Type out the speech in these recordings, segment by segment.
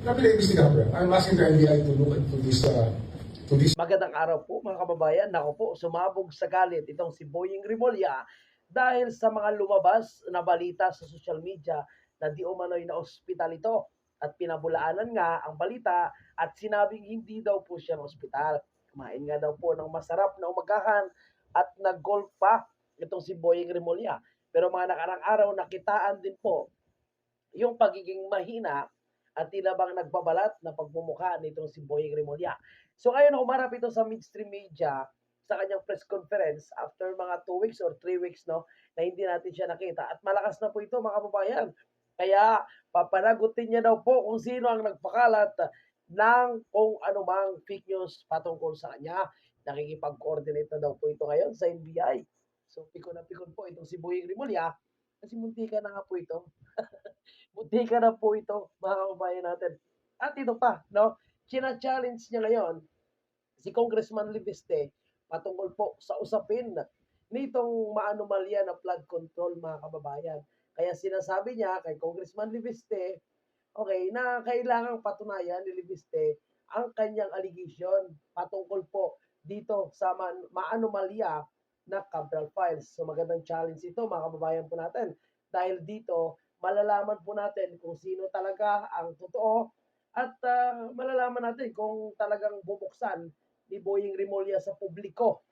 I'm asking the NBI to look into this. Magandang araw po mga kababayan. Nako po, sumabog sa galit itong si Boying Rimulya dahil sa mga lumabas na balita sa social media na di umano'y na ospital ito. At pinabulaanan nga ang balita at sinabing hindi daw po siya ng ospital. Kumain nga daw po ng masarap na umagahan at nag-golf pa itong si Boying Rimulya. Pero mga nakarang araw nakitaan din po yung pagiging mahina at tila bang nagbabalat na pagmumukha nitong si Boying Rimulya. So ngayon umarap ito sa mainstream media sa kanyang press conference after mga 2 weeks or 3 weeks no na hindi natin siya nakita. At malakas na po ito mga kababayan. Kaya papanagutin niya daw po kung sino ang nagpakalat ng kung anumang fake news patungkol sa kanya. Nakikipag-coordinate na daw po ito ngayon sa NBI. So pikon na pikon po itong si Boying Rimulya kasi muntika na nga po ito. Muntika na po ito mga kababayan natin. At ito pa, no? China-challenge niya ngayon si Congressman Libiste patungkol po sa usapin nitong maanomalya na flood control mga kababayan. Kaya sinasabi niya kay Congressman Libiste, okay, na kailangang patunayan ni Libiste ang kanyang allegation patungkol po dito sa maanomalya na Cabral Files. So magandang challenge ito mga kababayan po natin. Dahil dito, malalaman po natin kung sino talaga ang totoo at malalaman natin kung talagang bubuksan ni Boying Rimulya sa publiko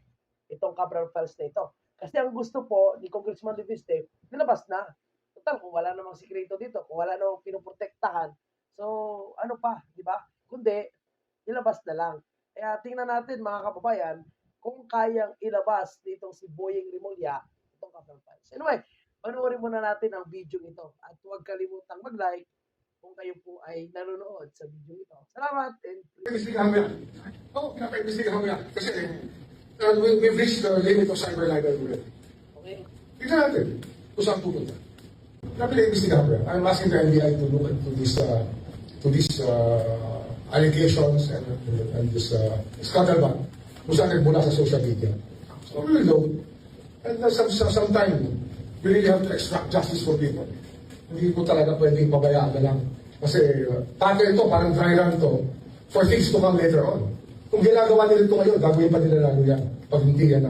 itong Cabral Files na ito. Kasi ang gusto po ni Congressman Libiste, nilabas na. Total, kung wala namang sikreto dito, kung wala namang pinuprotektahan, so ano pa, di ba? Kundi, ilabas na lang. Kaya tingnan natin mga kababayan, kung kayang ilabas nitong si Boying Rimulya itong Cabral Files. Anyway, panoorin muna natin ang video ito at huwag kalimutang mag-like kung kayo po ay nanonood sa video ito. Salamat and Pinaimbestigahan mo yan. Oo, pinaimbestigahan mo yan. Kasi we've reached the limit of cyber libel already. okay. Tignan natin kung saan pupunta. Pinaimbestigahan mo yan. I'm asking the NBI to look into these allegations and this scuttlebutt kung saan nagmula sa social media. So we will know. And sometime, we really have to extract justice for people. Hindi ko talaga pwedeng pabayaan na lang. Kasi pattern ito, parang dry run ito for things to come later on. Kung ginagawa nila ito ngayon, gagawin pa nila lalo yan pag hindi yan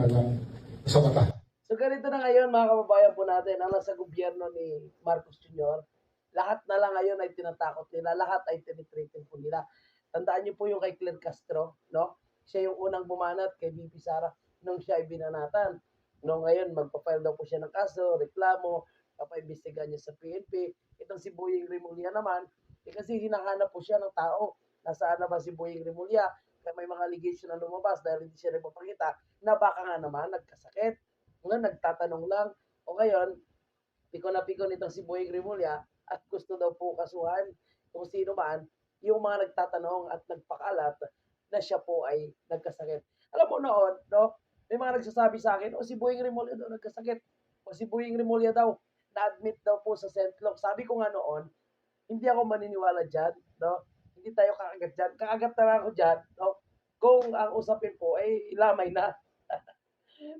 sa mata. So ganito na ngayon mga kababayan po natin, ang nasa gobyerno ni Marcos Jr., lahat na lang ngayon ay tinatakot nila, lahat ay tinitrating po nila. Tandaan niyo po yung kay Claire Castro, no? Siya yung unang bumanat kay BP Sara nung siya ay binanatan. No, ngayon, magpa-file daw po siya ng kaso, reklamo, papaimbestigahan niya sa PNP. Itong si Boying Rimulya naman, kasi hinahanap po siya ng tao. Nasaan na ba si Boying Rimulya? Kaya may mga allegation na lumabas dahil hindi siya nagpapakita na baka nga naman nagkasakit. Ngayon, nagtatanong lang. O ngayon, piko na piko nitong si Boying Rimulya at gusto daw po kasuhan kung sino man yung mga nagtatanong at nagpakalat na siya po ay nagkasakit. Alam mo noon, no? May mga nagsasabi sa akin, si Boying Rimulya daw nagkasakit. O si Boying Rimulya daw, na-admit daw po sa Sentlog. Sabi ko nga noon, hindi ako maniniwala dyan, no? Hindi tayo kakagat dyan. Kakagat na ako dyan, no? Kung ang usapin po ay lamay na.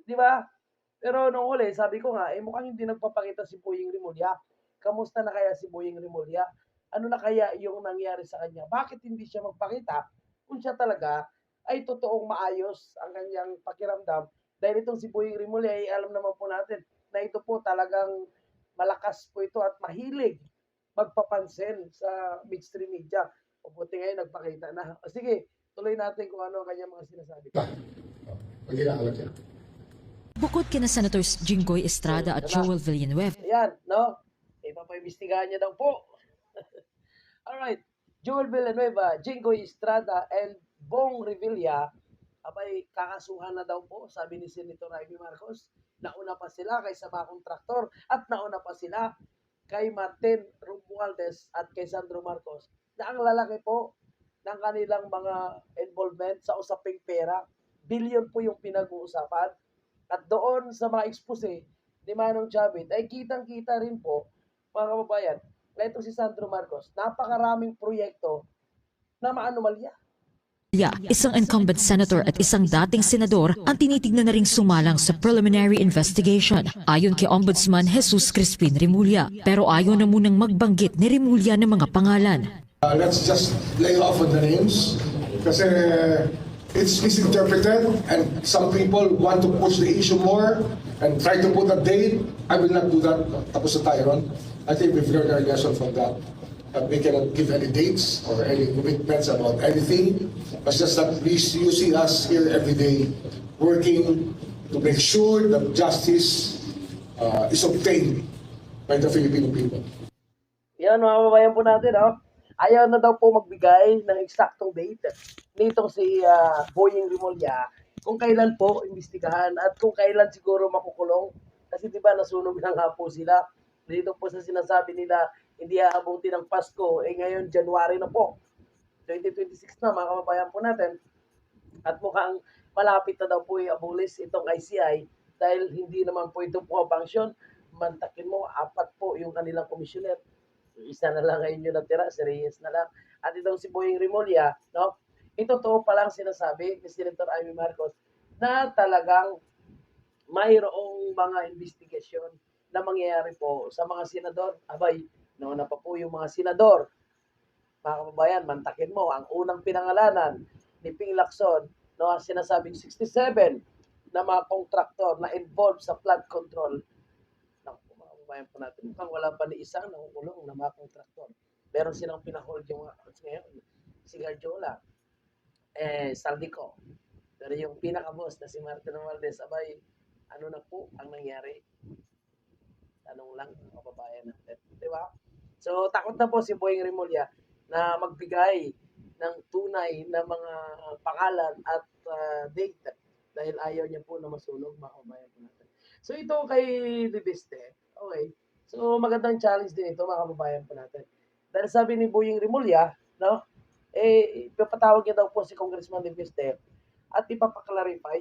Di ba? Pero nung huli, sabi ko nga, mukhang hindi nagpapakita si Boying Rimulya. Kamusta na kaya si Boying Rimulya? Ano na kaya yung nangyari sa kanya? Bakit hindi siya magpakita kung siya talaga ay totoong maayos ang kanyang pakiramdam? Dahil itong si Boying Rimulya ay alam naman po natin na ito po talagang malakas po ito at mahilig magpapansin sa mainstream media. O buti ngayon nagpakita na. O sige, tuloy natin kung ano ang kanyang mga sinasabi. Pag-ilaalat yan. Bukod kina Senators Jinggoy Estrada at Joel Villanueva. Ayan, no? Ipapaimbestigahan niya daw po. Alright, Joel Villanueva, Jinggoy Estrada, and Bong Revilla, abay kakasuhan na daw po, sabi ni Senator Amy Marcos. Nauna pa sila kay sa mga kontraktor at nauna pa sila kay Martin Romualdez at kay Sandro Marcos na ang lalaki po ng kanilang mga involvement sa usaping pera. Billion po yung pinag-uusapan. At doon sa mga expose ni Manong Chavit ay kitang-kita rin po, mga kababayan, na itong si Sandro Marcos, napakaraming proyekto na maanomalya. Isang incumbent senator at isang dating senador ang tinitignan na ring sumalang sa preliminary investigation ayon kay Ombudsman Jesus Crispin Rimulya. Pero ayaw na munang magbanggit ni Rimulya ng mga pangalan. Let's just lay off on the names kasi it's misinterpreted and some people want to push the issue more and try to put a date. I will not do that. Tapos na tayo ron. I think we've learned our lesson from that. We cannot give any dates or any commitments about anything. It's just that you see us here every day working to make sure that justice is obtained by the Filipino people. Yan, mga kababayan po natin, ayaw na daw po magbigay ng eksaktong date nitong si Boying Rimulya kung kailan po imbestigahan at kung kailan siguro makukulong. Kasi di ba nasunog na nga po sila. Dito po sa sinasabi nila, hindi aabuti ng Pasko. Ngayon, January na po. 2026 na, mga kababayan po natin. At mukhang malapit na daw po i-abolish itong ICI dahil hindi naman po ito pumapangsyon. Mantakin mo, 4 po yung kanilang commissioner. Isa na lang ngayon yung natira, si Reyes na lang. At itong si Boying Rimulya, no? Ito totoo pa lang sinasabi ni Senator Amy Marcos na talagang mayroong mga investigasyon na mangyayari po sa mga senador. Abay, nauna pa po yung mga senador. Mga kababayan, mantakin mo, ang unang pinangalanan ni Ping Lacson, no, sinasabing 67 na mga kontraktor na involved sa flood control. Kababayan po natin, mukhang wala pa ni isang nakukulong na mga kontraktor. Meron silang pinahold yung mga ngayon, si Garjola, Saldico. Pero yung pinaka-boss na si Martin Romualdez, abay, ano na po ang nangyari? Tanong lang, kababayan natin. Di ba? So, takot na po si Boying Rimulya na magbigay ng tunay na mga pangalan at date dahil ayaw niya po na masunog, mga kababayan po natin. So, ito kay Libeste, okay. So, magandang challenge din ito, mga kababayan po natin. Dahil sabi ni Boying Rimulya, no, ipapatawag niya daw po si Congressman Libeste at ipapaklarify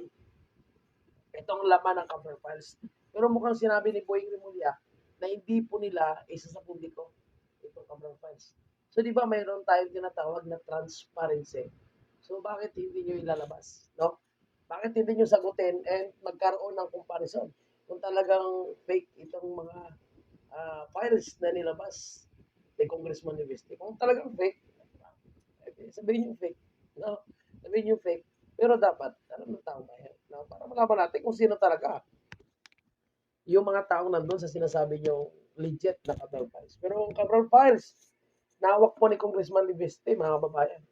itong laman ng cover files. Pero mukhang sinabi ni Boying Rimulya na hindi po nila isa sa publiko itong cover files. So, di ba mayroon tayong tinatawag na transparency? So, bakit hindi nyo ilalabas? No? Bakit hindi nyo sagutin and magkaroon ng comparison? Kung talagang fake itong mga files na nilabas ni Congressman Libeste. Kung talagang fake, sabihin yung fake. No? Sabihin yung fake. Pero dapat, alam ng tao bayan, no? Para malaman natin kung sino talaga yung mga taong nandun sa sinasabi nyo legit na Cabral Files. Pero ang Cabral Files, nawak po ni Congressman Libeste, mga babayan.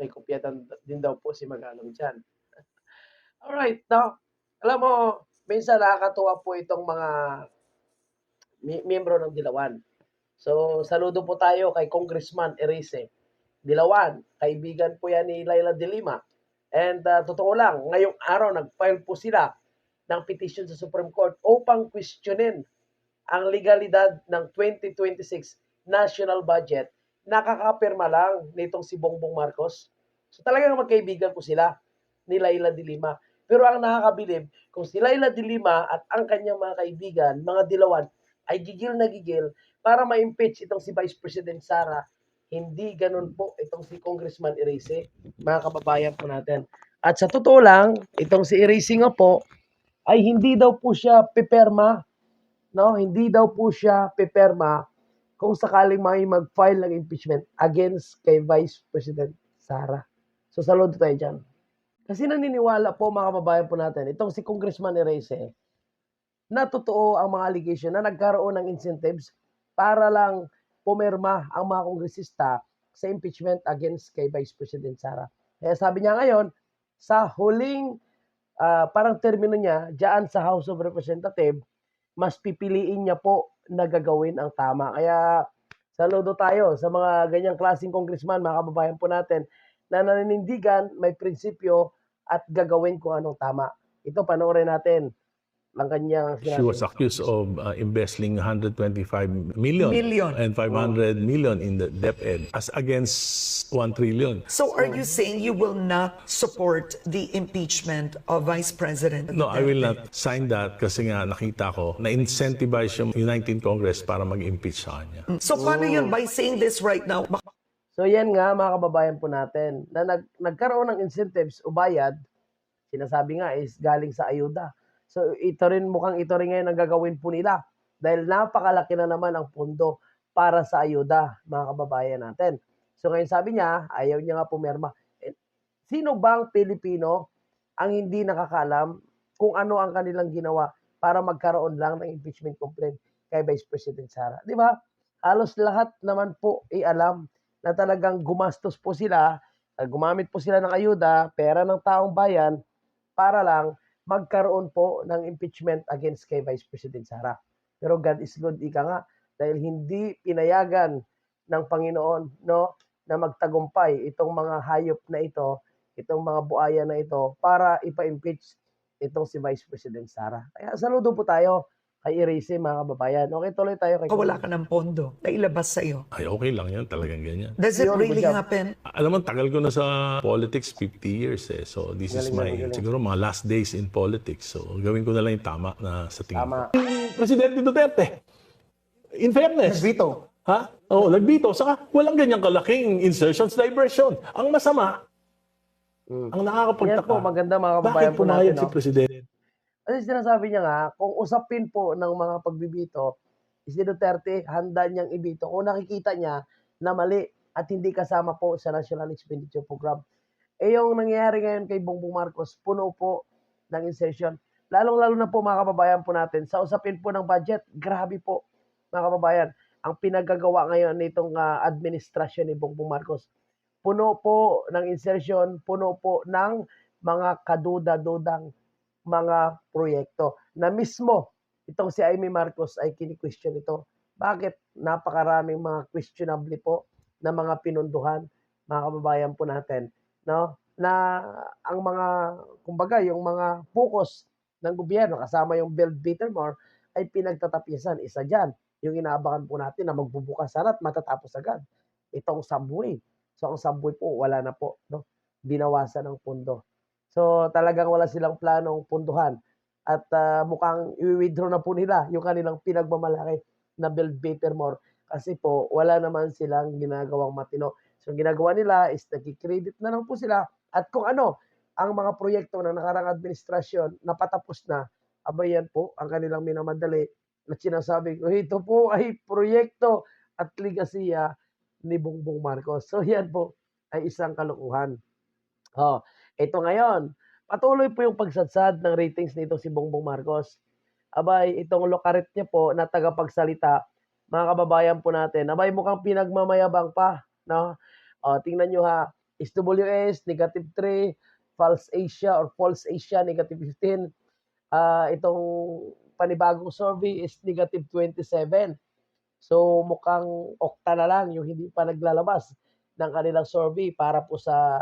May kopya din daw po si Magalong dyan. Alright, now, alam mo, minsan nakakatuwa po itong mga miyembro ng Dilawan. So, saludo po tayo kay Congressman Erice Dilawan. Kaibigan po yan ni Laila de Lima. And totoo lang, ngayong araw, nag-file po sila ng petition sa Supreme Court upang questionin ang legalidad ng 2026 national budget. Nakakapirma lang nitong si Bongbong Marcos. So talagang magkaibigan po sila ni Laila de Lima. Pero ang nakakabilib, kung si Laila de Lima at ang kanyang mga kaibigan, mga Dilawan, ay gigil na gigil para ma-impeach itong si Vice President Sara, hindi ganun po itong si Congressman Erice, mga kababayan po natin. At sa totoo lang, itong si Erice nga po, ay hindi daw po siya piperma, no? Hindi daw po siya piperma kung sakaling may mag-file ng impeachment against kay Vice President Sara. So saludo tayo dyan. Kasi naniniwala po, mga kababayan po natin, itong si Congressman Erice, na totoo ang mga allegation na nagkaroon ng incentives para lang pumirma ang mga kongresista sa impeachment against kay Vice President Sara. Kaya sabi niya ngayon, sa huling parang termino niya, diyan sa House of Representatives, mas pipiliin niya po na gagawin ang tama. Kaya saludo tayo sa mga ganyang klaseng congressman, mga kababayan po natin, na naninindigan, may prinsipyo at gagawin kung anong tama. Ito, panoorin natin ang kanyang She was accused of embezzling 125 million and 500 million in the DepEd as against 1 trillion. So are you saying you will not support the impeachment of Vice President? No, I will not sign that kasi nga nakita ko na incentivize yung 19th Congress para mag-impeach sa kanya. So paano yun? By saying this right now, So yan nga, mga kababayan po natin, na nagkaroon ng incentives o bayad, sinasabi nga is galing sa ayuda. So mukhang ito rin ngayon ang gagawin po nila dahil napakalaki na naman ang pondo para sa ayuda, mga kababayan natin. So ngayon sabi niya, ayaw niya nga pumirma. Sino bang Pilipino ang hindi nakakaalam kung ano ang kanilang ginawa para magkaroon lang ng impeachment complaint kay Vice President Sara? Di ba? Halos lahat naman po alam na talagang gumastos po sila, gumamit po sila ng ayuda, pera ng taong bayan para lang magkaroon po ng impeachment against kay Vice President Sara. Pero God is good, ika nga, dahil hindi pinayagan ng Panginoon, no, na magtagumpay itong mga hayop na ito, itong mga buaya na ito, para ipa-impeach itong si Vice President Sara. Kaya saludo po tayo kay Erice, mga kababayan. Okay, tuloy tayo kay Wala ka ng pondo na ilabas sa'yo. Ay, okay lang yan. Talagang ganyan. Does it Yun, really Bujang. happen? Alam mo, tagal ko na sa politics, 50 years eh. So, this is Galing. siguro mga last days in politics. So, gawin ko na lang yung tama na sa tingin ko. Tama. Presidente Duterte, in fairness. Vito. Ha? Oo, nagbito. Saka walang ganyang kalaking insertions, diversion. Ang masama, ang nakakapagtaka. Yan po, maganda mga kababayan Bakit po pumayag natin. si No? Presidente? Kasi sinasabi niya nga, kung usapin po ng mga pagbibito, si Duterte, handa niyang ibito kung nakikita niya na mali at hindi kasama po sa National Expenditure Program. Eh yung nangyayari ngayon kay Bongbong Marcos, puno po ng insertion. Lalong-lalo na po mga kababayan po natin, sa usapin po ng budget, grabe po mga kababayan, ang pinagagawa ngayon nitong administrasyon ni Bongbong Marcos. Puno po ng insertion, puno po ng mga kaduda-dudang mga proyekto na mismo itong si Amy Marcos ay kini-question ito. Bakit? Napakaraming mga questionable po na mga pinunduhan, mga kababayan po natin, no? Na ang mga, kumbaga, yung mga focus ng gobyerno kasama yung Build Better More ay pinagtatapisan. Isa dyan, yung inaabangan po natin na magbubukas sana at matatapos agad. Itong subway. So ang subway po, wala na po, no? Binawasan ng pondo. So talagang wala silang planong punduhan at mukhang i-withdraw na po nila yung kanilang pinagmamalaki na Build Better More kasi po wala naman silang ginagawang matino. So ang ginagawa nila is nag-credit na lang po sila at kung ano ang mga proyekto ng nakarang administrasyon na patapos na, abay yan po ang kanilang minamadali at sinasabi ko, ito po ay proyekto at ligasiya ni Bongbong Marcos. So yan po ay isang kalokohan. Ito ngayon, patuloy po yung pagsadsad ng ratings nito si Bongbong Marcos. Abay, itong lokarit niya po na tagapagsalita, mga kababayan po natin, abay mukhang pinagmamayabang pa. No? Tingnan nyo ha, SWS, negative 3, False Asia, negative 15. Itong panibagong survey is negative 27. So mukhang okta na lang yung hindi pa naglalabas ng kanilang survey para po sa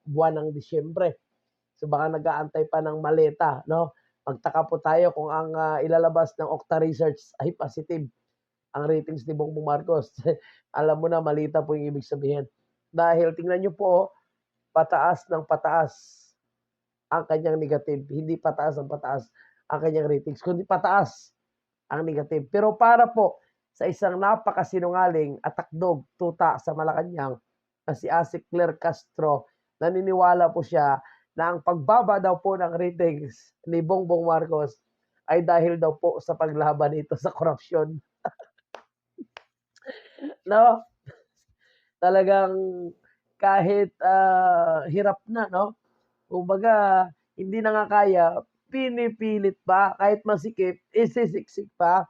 buwan ng Disyembre. So baka nag-aantay pa ng maleta, no? Magtaka po tayo kung ang ilalabas ng Okta Research ay positive ang ratings ni Bongbong Marcos. Alam mo na, malita po yung ibig sabihin. Dahil tingnan nyo po, pataas ng pataas ang kanyang negative. Hindi pataas ng pataas ang kanyang ratings, kundi pataas ang negative. Pero para po sa isang napakasinungaling at takdog tuta sa Malacanang na si Asik Claire Castro, naniniwala po siya na ang pagbaba daw po ng ratings ni Bongbong Marcos ay dahil daw po sa paglaban nito sa korupsyon. No? Talagang kahit hirap na, no? Kumbaga, hindi na nga kaya, pinipilit pa, kahit masikip, isisiksik pa.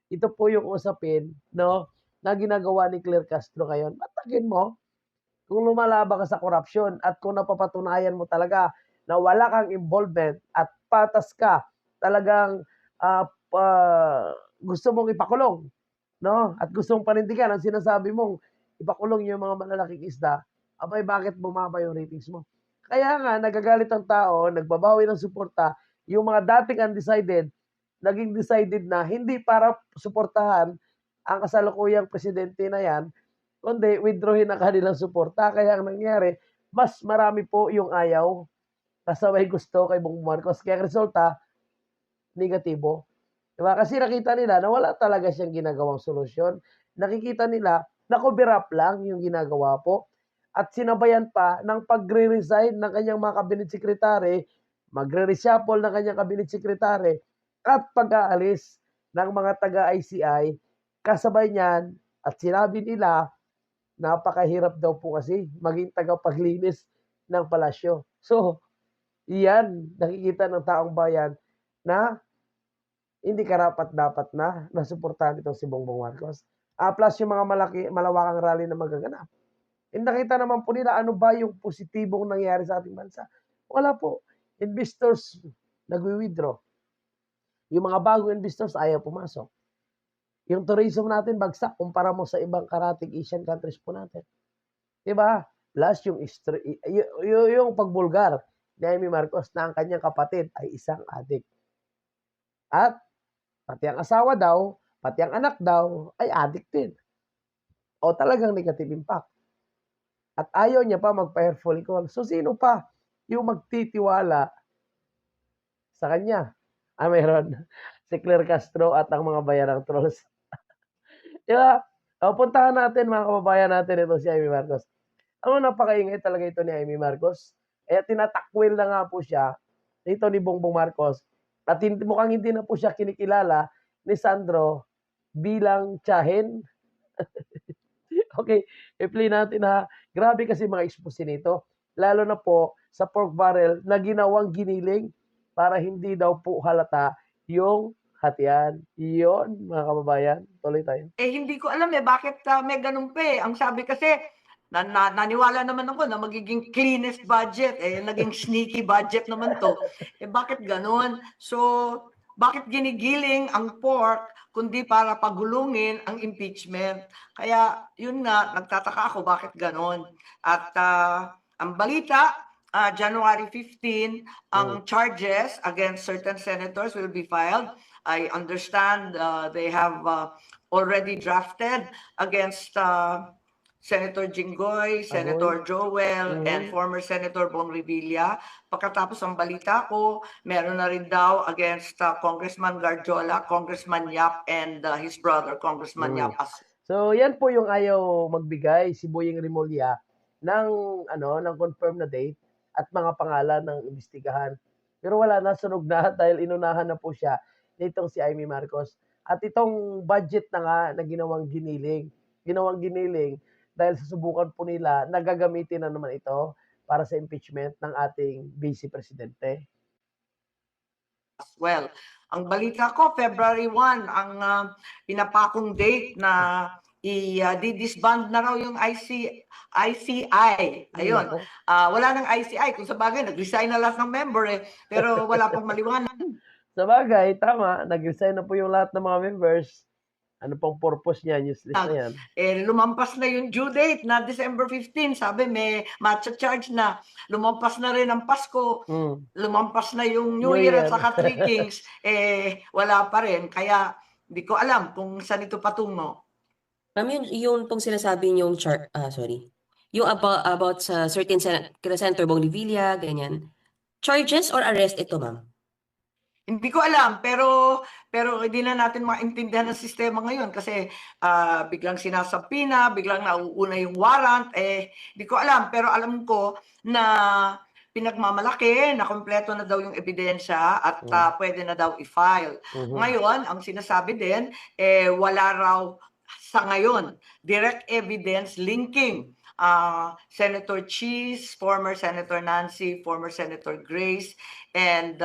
Ito po yung usapin, no? Na ginagawa ni Claire Castro ngayon. Matagin mo, kung lumalaban ka sa korupsyon at kung napapatunayan mo talaga na wala kang involvement at patas ka, talagang gusto mong ipakulong, no? At gusto mong panindigan ang sinasabi mong ipakulong yung mga malalaking isda, abay bakit bumaba yung ratings mo? Kaya nga, nagagalit ang tao, nagbabawi ng suporta, yung mga dating undecided, naging decided na hindi para suportahan ang kasalukuyang presidente na yan, kundi withdrawin ang kanilang suporta. Kaya ang nangyari, mas marami po yung ayaw kasabay gusto kay Bongbong Marcos. Kaya resulta, negatibo. Diba? Kasi nakita nila na wala talaga siyang ginagawang solusyon. Nakikita nila na cover up lang yung ginagawa po. At sinabayan pa ng pagre-resign ng kanyang mga cabinet secretary, magre-reshuffle ng kanyang cabinet secretary, at pag-aalis ng mga taga-ICI, kasabay niyan, at sinabi nila napakahirap daw po kasi maging tagapaglinis ng palasyo. So, iyan, nakikita ng taong bayan na hindi karapat-dapat na nasuportahan itong si Bongbong Marcos. Plus yung mga malawakang rally na magaganap. Nakita naman po nila ano ba yung positibong nangyayari sa ating bansa. Wala po. Investors nagwi-withdraw. Yung mga bagong investors ayaw pumasok. Yung tourism natin bagsak kumpara mo sa ibang karatig Asian countries po natin. Diba? Plus yung pagbulgar ni Amy Marcos na ang kanyang kapatid ay isang adik. At pati ang asawa daw, pati ang anak daw ay adik din. O talagang negative impact. At ayaw niya pa magpa-hair follicle. So sino pa yung magtitiwala sa kanya? Meron. Si Claire Castro at ang mga bayan ng trolls. Diba? Puntahan natin mga kababayan natin ito si Amy Marcos. Napakaingay talaga ito ni Amy Marcos. Tinatakwil na nga po siya dito ni Bongbong Marcos. At mukhang hindi na po siya kinikilala ni Sandro bilang tiyahin. Okay, i-play natin ha. Grabe kasi mga expose nito. Lalo na po sa pork barrel na ginawang giniling para hindi daw po halata yung hatian. Iyon, mga kababayan. Tuloy tayo. Hindi ko alam bakit may ganun pa Ang sabi kasi, naniwala naman ako na magiging cleanest budget. Naging sneaky budget naman to. Bakit ganun? So, bakit ginigiling ang pork kundi para pagulungin ang impeachment? Kaya, yun nga, nagtataka ako bakit ganun. At ang balita, January 15, ang charges against certain senators will be filed. I understand they have already drafted against Senator Jinggoy, Senator Joel, and former Senator Bong Revilla. Pagkatapos ang balita ko, meron na rin daw against Congressman Garjola, Congressman Yap, and his brother, Congressman Yap. So, yan po yung ayaw magbigay si Boying Rimulya ng confirm na date at mga pangalan ng imbestigahan. Pero wala na, sunog na dahil inunahan na po siya nitong si Amy Marcos. At itong budget na nga na ginawang giniling dahil susubukan po nila na gagamitin na naman ito para sa impeachment ng ating Vice Presidente. Well, ang balita ko, February 1, ang pinapakong date na i-disband na raw yung ICI. Ayun. Wala nang ICI. Kung sa bagay, nag-resign na lahat ng member pero wala pang maliwanag. Sa bagay, tama. Nag-resign na po yung lahat ng mga members. Ano pang purpose niya? Useless na yan. Lumampas na yung due date na December 15. Sabi, may matcha charge na. Lumampas na rin ang Pasko. Lumampas na yung New Year at saka Three Kings. Wala pa rin. Kaya, hindi ko alam kung saan ito patungo. Yung pong sinasabi yung yung about sa certain Senator Bong Revilla, ganyan. Charges or arrest ito, ma'am? Hindi ko alam, pero hindi na natin maintindihan ang sistema ngayon kasi biglang sinasabi na, biglang nauuna yung warrant, hindi ko alam. Pero alam ko na pinagmamalaki na kompleto na daw yung ebidensya at pwede na daw i-file. Ngayon, ang sinasabi din, wala raw sa ngayon direct evidence linking Senator Cheese, former Senator Nancy, former Senator Grace, and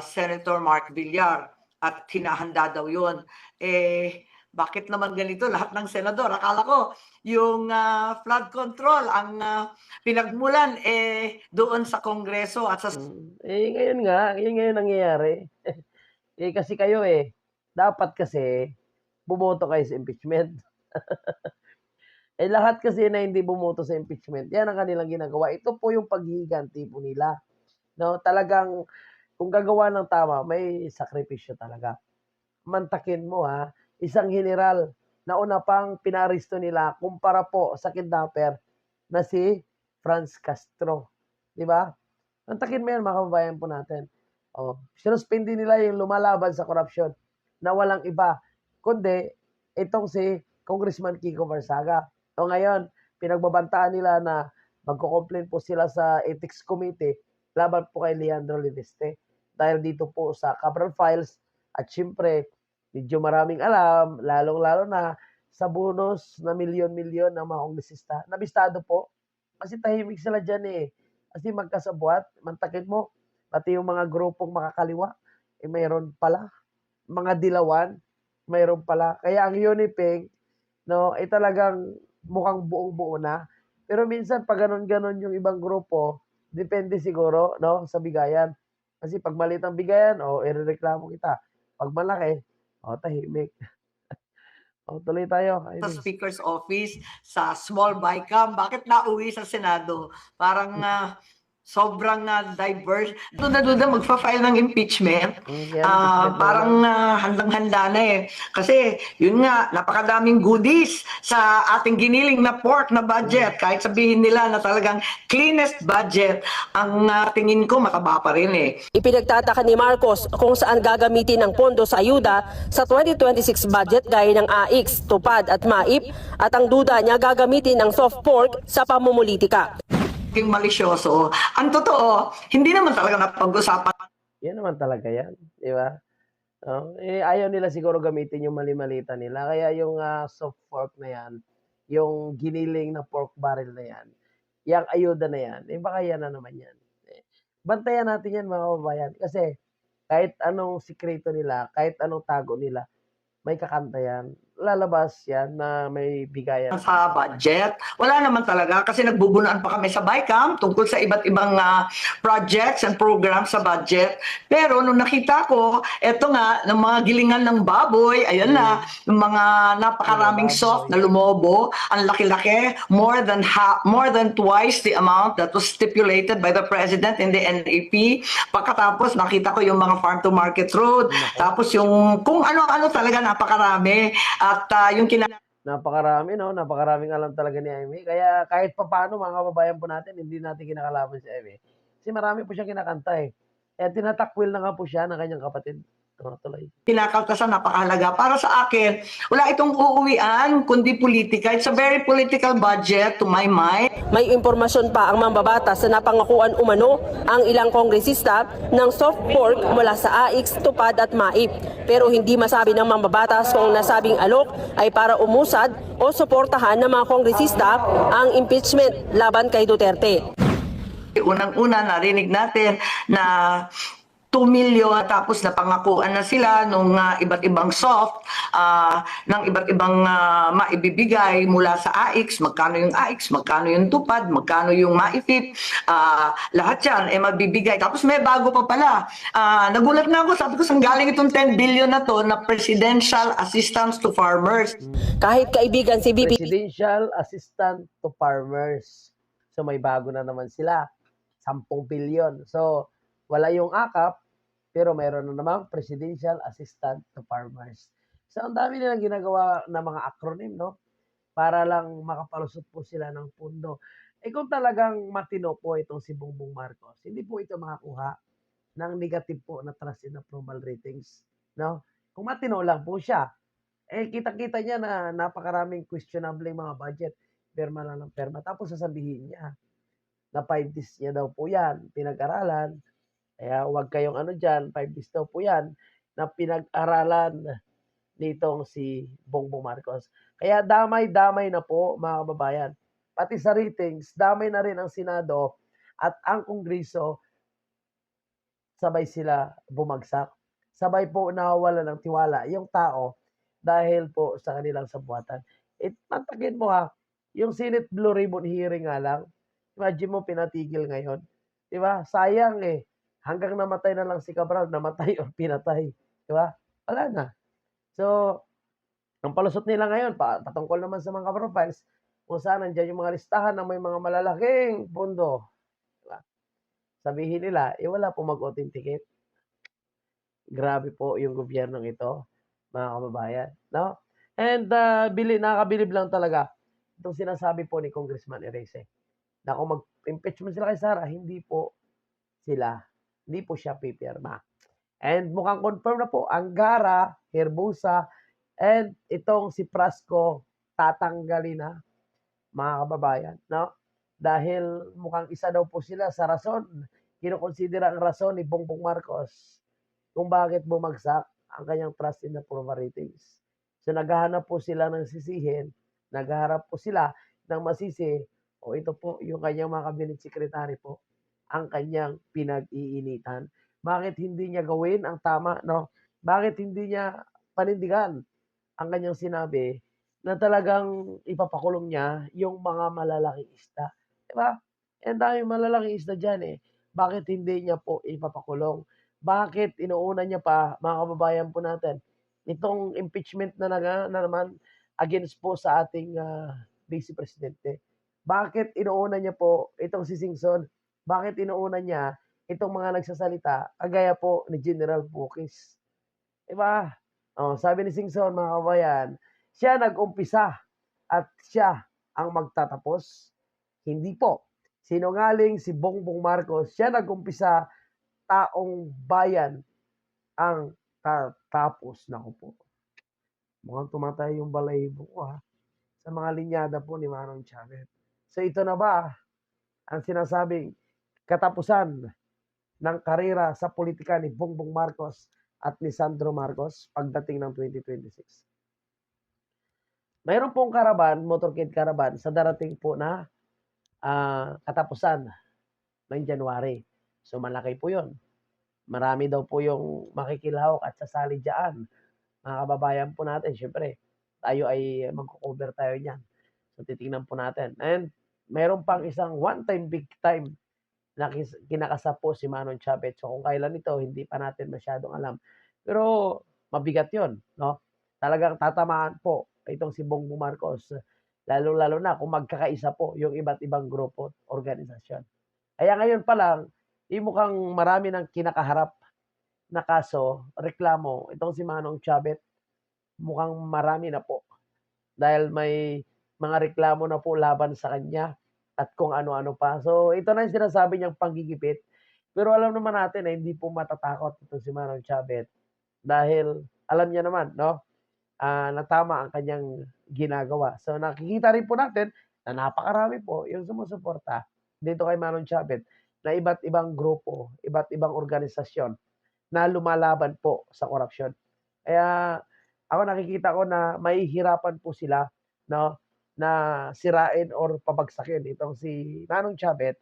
Senator Mark Villar. At hinahanda daw yun. Bakit naman ganito lahat ng senador? Akala ko yung flood control ang pinagmulan doon sa Kongreso at sa... Ngayon ngayon nangyayari. Kasi kayo dapat kasi bumoto kayo sa impeachment. Lahat kasi na hindi bumoto sa impeachment, yan ang kanilang ginagawa. Ito po yung paghihiganti po nila. No, talagang kung gagawa ng tama, may sakripisyo talaga. Mantakin mo isang general na una pang pinaristo nila kumpara po sa kidnapper na si Franz Castro. Di ba? Mantakin mo yan, mga kababayan po natin. Sinuspindi nila yung lumalaban sa korupsyon na walang iba, kundi itong si Congressman Kiko Barsaga. Ngayon, pinagbabantaan nila na magko-complain po sila sa Ethics Committee laban po kay Leandro Leviste. Dahil dito po sa Cabral Files at syempre, medyo maraming alam, lalong-lalo na sa bonus na milyon-milyon ng mga kongresista. Nabistado po. Kasi tahimik sila dyan eh. Kasi magkasabwat, mantakit mo, pati yung mga grupong makakaliwa, eh mayroon pala. Mga dilawan, mayroon pala. Kaya ang Uniping, no, ay talagang mukhang buong-buo na. Pero minsan pag ganon-ganon yung ibang grupo, depende siguro, no, sa bigayan. Kasi pag maliit ang bigayan, irereklamo kita. Pag malaki, tahimik. Tuloy tayo. Sa Amy. Speaker's Office, sa small BICAM, bakit nauwi sa Senado? Parang sobrang diverse. Duda-duda magfa-file ng impeachment. Yan, impeachment Parang handang-handa na eh. Kasi yun nga, napakadaming goodies sa ating giniling na pork na budget. Kahit sabihin nila na talagang cleanest budget, ang tingin ko mataba pa rin eh. Ipinagtataka ni Marcos kung saan gagamitin ang pondo sa ayuda sa 2026 budget gaya ng AIX, TUPAD at MAIP at ang duda niya gagamitin ang soft pork sa pamumulitika. Yung malisyoso. Ang totoo, hindi naman talaga napag-usapan. Yan naman talaga yan. Di ba? Ayaw nila siguro gamitin yung mali-malita nila. Kaya yung soft pork na yan, yung giniling na pork barrel na yan, yung ayuda na yan, baka yan na naman yan. Bantayan natin yan mga kababayan. Kasi kahit anong sikreto nila, kahit anong tago nila, may kakanta yan. Lalabas yan na may bigayan. Sa budget, wala naman talaga kasi nagbubunuan pa kami sa BICAM tungkol sa iba't ibang projects and programs sa budget. Pero nung nakita ko, eto nga, ng mga gilingan ng baboy, ayan na, ng mga napakaraming soft na lumobo, ang laki-laki, more than twice the amount that was stipulated by the President in the NAP. Pagkatapos, nakita ko yung mga farm to market road, tapos yung kung ano-ano talaga napakarami. At yung Napakarami, no? Napakaraming alam talaga ni Amy. Kaya kahit papaano, mga kababayan po natin, hindi natin kinakalaban si Amy. Kasi marami po siyang kinakanta eh. Kaya tinatakwil na nga po siya ng kanyang kapatid. Tuloy. Kinakaltasan, napakahalaga. Para sa akin, wala itong uuwian, kundi politika. It's a very political budget to my mind. May impormasyon pa ang mambabatas na napangakuan umano ang ilang kongresista ng soft pork mula sa AIX, TUPAD at MAIP. Pero hindi masabi ng mambabatas kung nasabing alok ay para umusad o suportahan ng mga kongresista ang impeachment laban kay Duterte. Unang-una, narinig natin na 2 milyon tapos napangakuan na sila nung iba't ibang soft ng iba't ibang maibibigay mula sa AIX, magkano yung AIX, magkano yung TUPAD, magkano yung MAIFIP, lahat yan mabibigay. Tapos may bago pa pala. Nagulat na ako, sabi ko saan galing itong 10 billion na to na Presidential Assistance to Farmers. Kahit kaibigan si VP Presidential Assistant to Farmers. So may bago na naman sila. 10 billion. So wala yung AKAP, pero mayroon na namang Presidential Assistant to Farmers. So, ang dami nilang ginagawa na mga acronym, no? Para lang makapalusot po sila ng pundo. Kung talagang matino po itong si Bongbong Marcos, hindi po ito makakuha ng negative po na trust and approval ratings, no? Kung matino lang po siya, kita-kita niya na napakaraming questionable mga budget. Perma lang ng perma. Tapos sasabihin niya na 5 days niya daw po yan, pinag-aralan. Kaya huwag kayong dyan, 5 days daw po yan na pinag-aralan nitong si Bongbong Marcos. Kaya damay-damay na po mga kababayan. Pati sa ratings, damay na rin ang Senado at ang Kongreso, sabay sila bumagsak. Sabay po nawawala ng tiwala yung tao dahil po sa kanilang sabuatan. Mantakin mo yung Senate Blue Ribbon hearing nga lang, imagine mo pinatigil ngayon. Diba? Sayang eh. Hanggang namatay na lang si Cabral, namatay o pinatay. Di ba? Wala na. So, ang palusot nila ngayon, patungkol naman sa mga profiles, kung saan nandiyan yung mga listahan na may mga malalaking pondo. Di ba? Sabihin nila, wala po mag-authenticate. Grabe po yung gobyernong ito, mga kababayan. No? And nakakabilib lang talaga itong sinasabi po ni Congressman Erese na kung mag-impeachment sila kay Sara, hindi po siya pipirma. And mukhang confirm na po, Angara, Herbosa, and itong si Prasco, tatanggalin na, mga kababayan. No? Dahil mukhang isa daw po sila sa rason, kinukonsidera ang rason ni Bongbong Marcos kung bakit bumagsak ang kanyang trust in approval ratings. So naghahanap po sila ng sisihin, naghaharap po sila ng masisi, o ito po yung kanyang mga cabinet secretary po, ang kanyang pinag-iinitan. Bakit hindi niya gawin ang tama, no? Bakit hindi niya panindigan ang kanyang sinabi na talagang ipapakulong niya yung mga malalaking isda? Diba? Ang dami malalaking isda dyan eh. Bakit hindi niya po ipapakulong? Bakit inuuna niya pa, mga kababayan po natin, itong impeachment na naman against po sa ating Vice Presidente? Bakit inuuna niya po itong si Singson? Bakit inuuna niya itong mga nagsasalita kagaya po ni General Bukis? Diba? Sabi ni Singson, mga kabayan, siya nag-umpisa at siya ang magtatapos. Hindi po. Sinungaling si Bongbong Marcos, siya nag-umpisa, taong bayan ang tatapos. Naku po. Mukhang tumatay yung balahibo ko sa mga linyada po ni Manong Chavez. So ito na ba ang sinasabing katapusan ng karera sa politika ni Bongbong Marcos at ni Sandro Marcos pagdating ng 2026? Mayroon pong motorcade caravan sa darating po na katapusan ng January. So malaki po yun. Marami daw po yung makikilahok at sasali dyan. Mga kababayan po natin, syempre, tayo ay magko-cover tayo niyan. So titingnan po natin. And mayroon pang isang one-time, big-time na kinakasap po si Manong Chavez. So kung kailan ito, hindi pa natin masyadong alam. Pero mabigat yon, no? Talagang tatamaan po itong si Bongbong Marcos. Lalo-lalo na kung magkakaisa po yung iba't ibang grupo, organisasyon. Kaya ngayon pa lang, mukhang marami ng kinakaharap na kaso, reklamo, itong si Manong Chavez, mukhang marami na po. Dahil may mga reklamo na po laban sa kanya at kung ano-ano pa. So, ito na yung sinasabi niyang panggigipit. Pero alam naman natin na hindi po matatakot itong si Manong Chavez. Dahil alam niya naman, no? Na tama ang kanyang ginagawa. So, nakikita rin po natin na napakarami po yung sumusuporta dito kay Manong Chavez na iba't ibang grupo, iba't ibang organisasyon na lumalaban po sa korupsyon. Kaya ako nakikita ko na mahihirapan po sila, no, na sirain or pabagsakin itong si Manong Chavez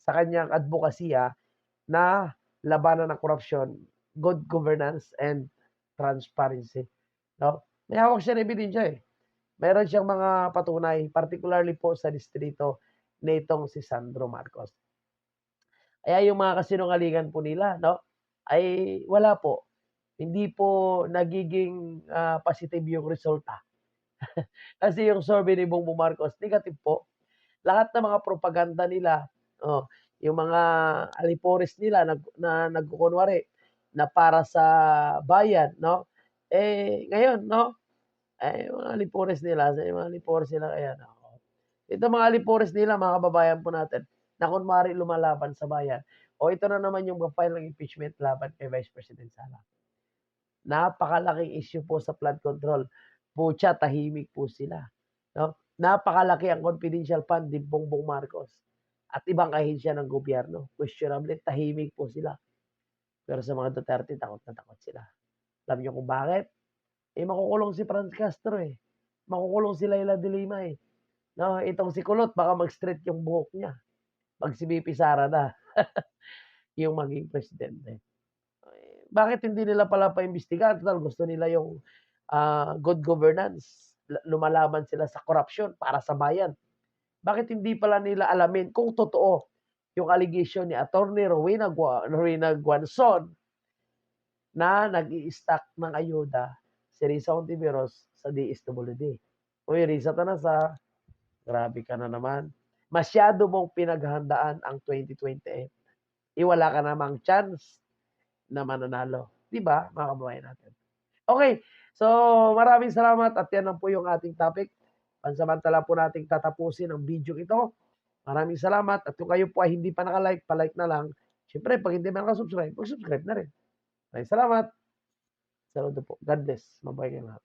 sa kanyang advokasya na labanan ng korupsyon, good governance and transparency. No? May hawak siya na ebidensya eh. Meron siyang mga patunay, particularly po sa distrito nitong si Sandro Marcos. Kaya yung mga kasinungalingan po nila, no, ay wala po. Hindi po nagiging positive yung resulta. Kasi yung survey ni Bongbong Marcos, negative po. Lahat ng mga propaganda nila, yung mga alipores nila na nagkukunwari na para sa bayan, no? Ngayon, no? Mga alipores nila, kaya, no? Ito mga alipores nila, mga kababayan po natin, na kunwari lumalaban sa bayan. O ito na naman yung file ng impeachment laban kay Vice President Sara. Napakalaking issue po sa flood control. Pucha, tahimik po sila. No? Napakalaki ang confidential fund ni Bongbong Marcos at ibang ahensya ng gobyerno. Questionable, tahimik po sila. Pero sa mga Duterte, takot na takot sila. Alam niyo kung bakit? Makukulong si Franz Castro eh. Makukulong si Laila de Lima eh. No, itong si Kulot, baka mag-straight yung buhok niya. Pag si BP Sara na yung maging presidente. Bakit hindi nila pala pa-imbestigahan? Gusto nila yung good governance. Lumalaban sila sa corruption para sa bayan. Bakit hindi pala nila alamin kung totoo yung allegation ni Attorney Rowena Guanzon na nag-i-stack ng ayuda si Risa Hontiveros sa DSWD. Uy, Risa Tanasa, grabe ka na naman. Masyado mong pinaghandaan ang 2028. Iwala ka namang chance na mananalo. Diba, mga kababayan natin? Okay, so maraming salamat at yan lang po yung ating topic. Pansamantala po nating tatapusin ang video ito. Maraming salamat at kung kayo po ay hindi pa nakalike, palike na lang. Siyempre, pag hindi pa nakasubscribe, mag-subscribe na rin. Maraming salamat. Saludo po. God bless. Mabuhay kayo lahat.